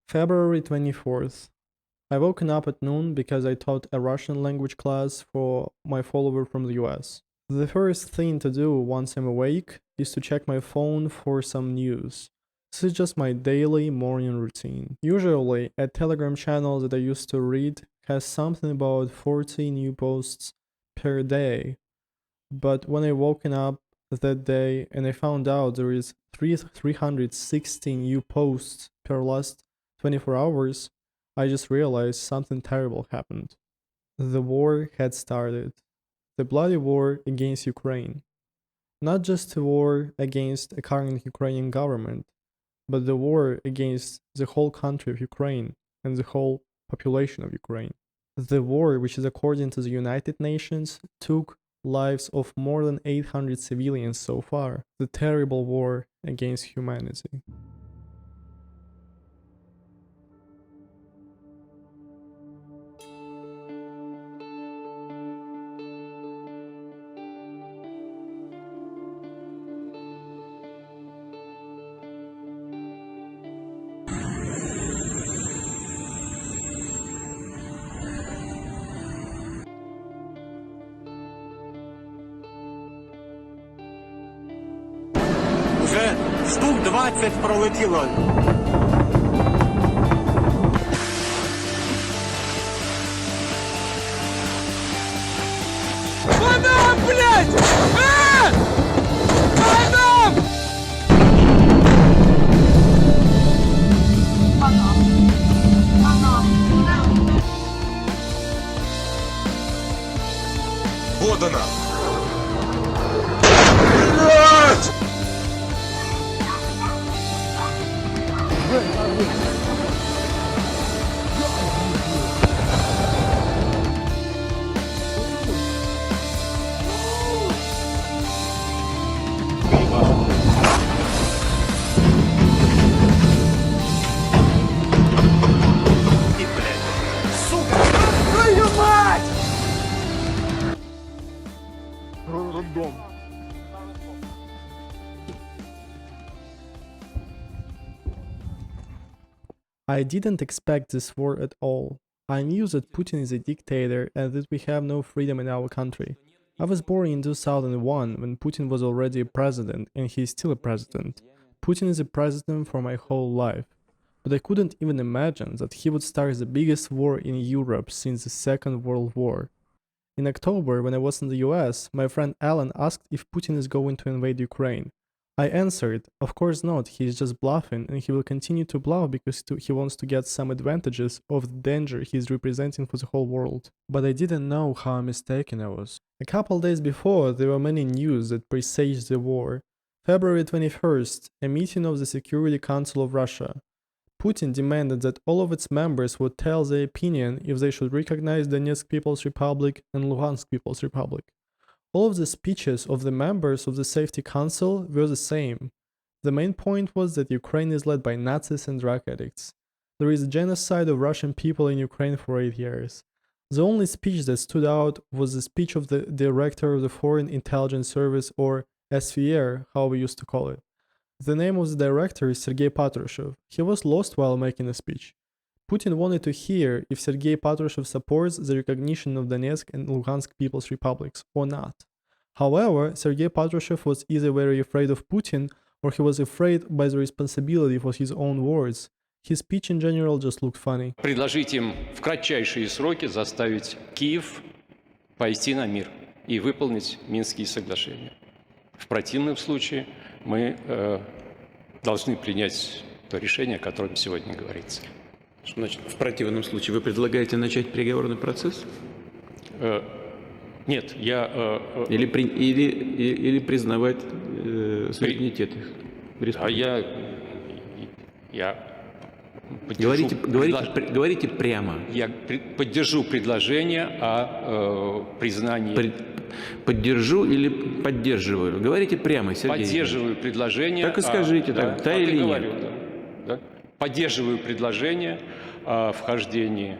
February 24th. I woken up at noon because I taught a Russian language class for my follower from the US. The first thing to do once I'm awake is to check my phone for some news. This is just my daily morning routine. Usually, a Telegram channel that I used to read has something about 40 new posts per day. But when I woken up that day and I found out there is 360 new posts per last 24 hours, I just realized something terrible happened. The war had started. The bloody war against Ukraine. Not just a war against a current Ukrainian government, but the war against the whole country of Ukraine and the whole population of Ukraine. The war, which is according to the United Nations, took lives of more than 800 civilians so far. The terrible war against humanity. Вже штук 20 пролетіло. Банан, блядь! Банан! Вот она. Твою мать! I didn't expect this war at all. I knew that Putin is a dictator and that we have no freedom in our country. I was born in 2001 when Putin was already a president and he is still a president. Putin is a president for my whole life. But I couldn't even imagine that he would start the biggest war in Europe since the Second World War. In October, when I was in the US, my friend Alan asked if Putin is going to invade Ukraine. I answered, of course not, he is just bluffing and he will continue to bluff because he wants to get some advantages of the danger he is representing for the whole world. But I didn't know how mistaken I was. A couple days before, there were many news that presaged the war. February 21st, a meeting of the Security Council of Russia. Putin demanded that all of its members would tell their opinion if they should recognize Donetsk People's Republic and Luhansk People's Republic. All of the speeches of the members of the Safety Council were the same. The main point was that Ukraine is led by Nazis and drug addicts. There is a genocide of Russian people in Ukraine for 8 years. The only speech that stood out was the speech of the director of the Foreign Intelligence Service, or SVR, how we used to call it. The name of the director is Sergei Patrushev. He was lost while making the speech. Putin wanted to hear if Sergei Patrushev supports the recognition of Donetsk and Luhansk People's Republics or not. However, Sergei Patrushev was either very afraid of Putin or he was afraid by the responsibility for his own words. His speech in general just looked funny. Предложить им в кратчайшие сроки заставить Киев пойти на мир и выполнить Минские соглашения. В противном случае мы должны принять то решение, о котором сегодня говорится. Что значит, в противном случае вы предлагаете начать переговорный процесс? Нет, я... Или признавать суверенитет их? А я Говорите прямо. Я поддержу предложение о признании... Поддержу или поддерживаю? Говорите прямо, Сергей. Поддерживаю предложение... Так и скажите, да, да или говорю, нет. Да. Поддерживаю предложение о вхождении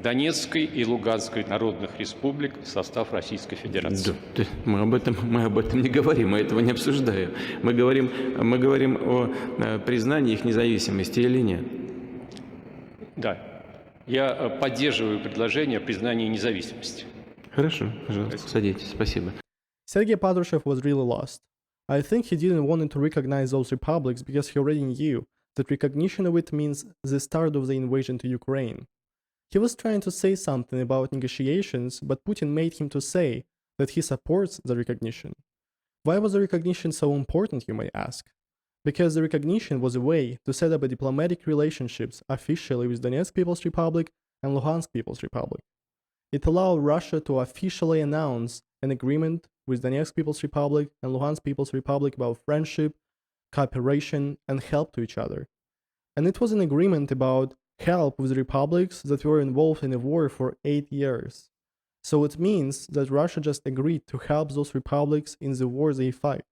Донецкой и Луганской народных республик в состав Российской Федерации. Да, мы об этом не говорим, мы этого не обсуждаем. Мы говорим о признании их независимости или нет. Да, я поддерживаю предложение о признании независимости. Хорошо, пожалуйста, садитесь. Спасибо. Sergei Patrushev was really lost. I think he didn't want to recognize those republics because he already knew that recognition of it means the start of the invasion to Ukraine. He was trying to say something about negotiations, but Putin made him to say that he supports the recognition. Why was the recognition so important, you may ask? Because the recognition was a way to set up a diplomatic relationships officially with Donetsk People's Republic and Luhansk People's Republic. It allowed Russia to officially announce an agreement with Donetsk People's Republic and Luhansk People's Republic about friendship, cooperation, and help to each other. And it was an agreement about help with republics that were involved in a war for 8 years. So it means that Russia just agreed to help those republics in the war they fight.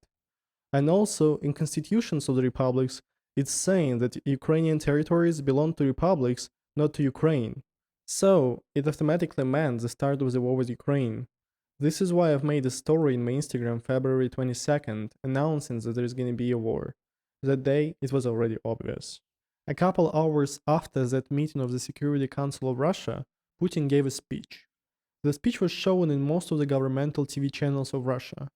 And also, in constitutions of the republics, it's saying that Ukrainian territories belong to republics, not to Ukraine. So, it automatically meant the start of the war with Ukraine. This is why I've made a story in my Instagram February 22nd announcing that there is going to be a war. That day, it was already obvious. A couple hours after that meeting of the Security Council of Russia, Putin gave a speech. The speech was shown in most of the governmental TV channels of Russia.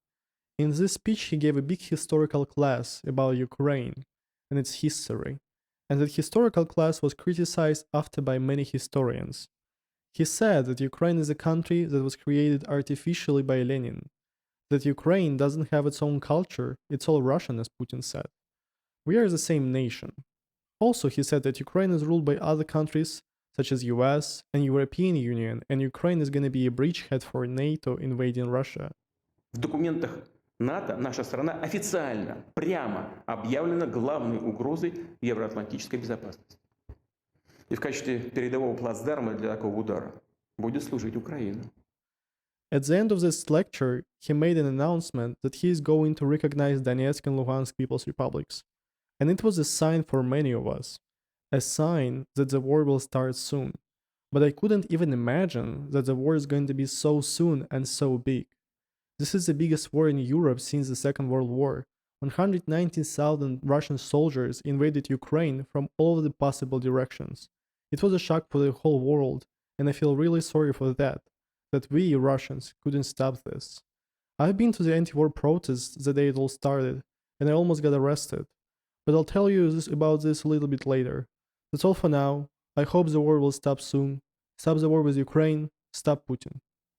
In this speech, he gave a big historical class about Ukraine and its history, and that historical class was criticized after by many historians. He said that Ukraine is a country that was created artificially by Lenin, that Ukraine doesn't have its own culture, it's all Russian, as Putin said. We are the same nation. Also, he said that Ukraine is ruled by other countries such as US and European Union, and Ukraine is going to be a bridgehead for NATO invading Russia. В документах НАТО наша страна официально, прямо объявлена главной угрозой евроатлантической безопасности. И в качестве передового плацдарма для такого удара будет служить Украина. At the end of this lecture, he made an announcement that he is going to recognize Donetsk and Luhansk People's Republics. And it was a sign for many of us, a sign that the war will start soon. But I couldn't even imagine that the war is going to be so soon and so big. This is the biggest war in Europe since the Second World War. 119,000 Russian soldiers invaded Ukraine from all of the possible directions. It was a shock for the whole world, and I feel really sorry for that we Russians couldn't stop this. I've been to the anti-war protests the day it all started, and I almost got arrested. But I'll tell you about this a little bit later. That's all for now. I hope the war will stop soon. Stop the war with Ukraine. Stop Putin.